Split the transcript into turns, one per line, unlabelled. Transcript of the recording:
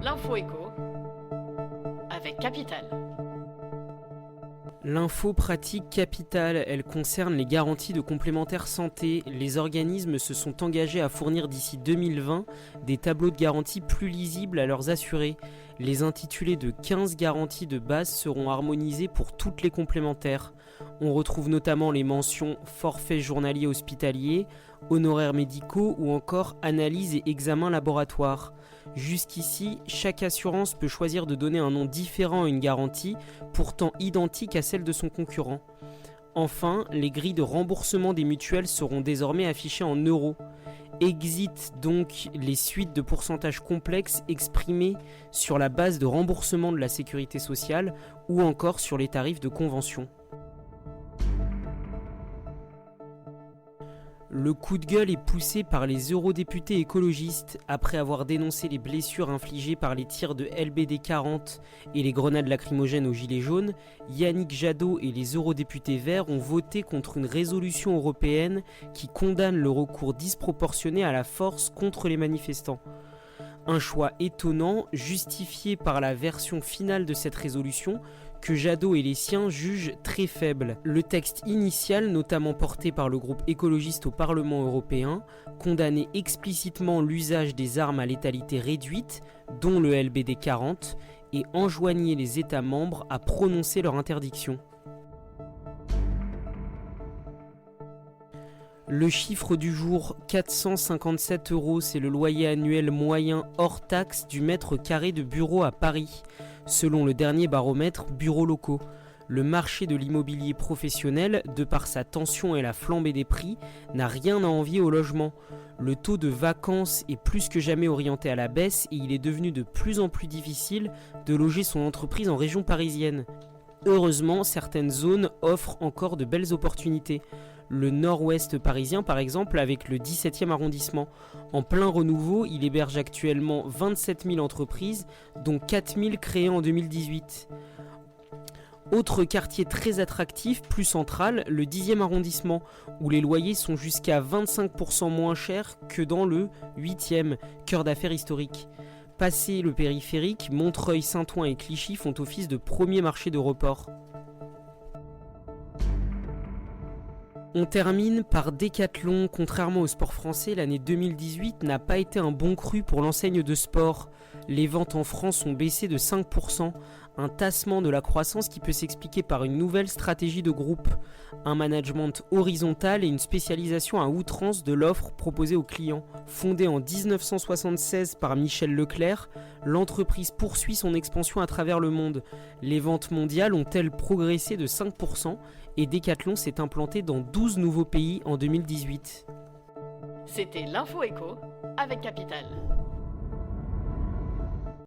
L'info éco avec Capital.
L'info pratique Capital, elle concerne les garanties de complémentaire santé. Les organismes se sont engagés à fournir d'ici 2020 des tableaux de garantie plus lisibles à leurs assurés. Les intitulés de 15 garanties de base seront harmonisés pour toutes les complémentaires. On retrouve notamment les mentions forfait journalier hospitalier, honoraires médicaux ou encore analyses et examens laboratoires. Jusqu'ici, chaque assurance peut choisir de donner un nom différent à une garantie, pourtant identique à celle de son concurrent. Enfin, les grilles de remboursement des mutuelles seront désormais affichées en euros. Exit donc les suites de pourcentages complexes exprimés sur la base de remboursement de la sécurité sociale ou encore sur les tarifs de convention. Le coup de gueule est poussé par les eurodéputés écologistes. Après avoir dénoncé les blessures infligées par les tirs de LBD 40 et les grenades lacrymogènes aux gilets jaunes, Yannick Jadot et les eurodéputés verts ont voté contre une résolution européenne qui condamne le recours disproportionné à la force contre les manifestants. Un choix étonnant, justifié par la version finale de cette résolution, que Jadot et les siens jugent très faible. Le texte initial, notamment porté par le groupe écologiste au Parlement européen, condamnait explicitement l'usage des armes à létalité réduite, dont le LBD 40, et enjoignait les États membres à prononcer leur interdiction. Le chiffre du jour, 457 €, c'est le loyer annuel moyen hors taxe du mètre carré de bureau à Paris, selon le dernier baromètre Bureaux locaux. Le marché de l'immobilier professionnel, de par sa tension et la flambée des prix, n'a rien à envier au logement. Le taux de vacances est plus que jamais orienté à la baisse et il est devenu de plus en plus difficile de loger son entreprise en région parisienne. Heureusement, certaines zones offrent encore de belles opportunités. Le nord-ouest parisien par exemple avec le 17e arrondissement. En plein renouveau, il héberge actuellement 27 000 entreprises, dont 4 000 créées en 2018. Autre quartier très attractif, plus central, le 10e arrondissement, où les loyers sont jusqu'à 25% moins chers que dans le 8e, cœur d'affaires historique. Passé le périphérique, Montreuil, Saint-Ouen et Clichy font office de premier marché de report. On termine par Decathlon. Contrairement au sport français, l'année 2018 n'a pas été un bon cru pour l'enseigne de sport. Les ventes en France ont baissé de 5%, un tassement de la croissance qui peut s'expliquer par une nouvelle stratégie de groupe, un management horizontal et une spécialisation à outrance de l'offre proposée aux clients. Fondée en 1976 par Michel Leclerc, l'entreprise poursuit son expansion à travers le monde. Les ventes mondiales ont-elles progressé de 5% et Decathlon s'est implanté dans 12 nouveaux pays en 2018.
C'était l'info éco avec Capital.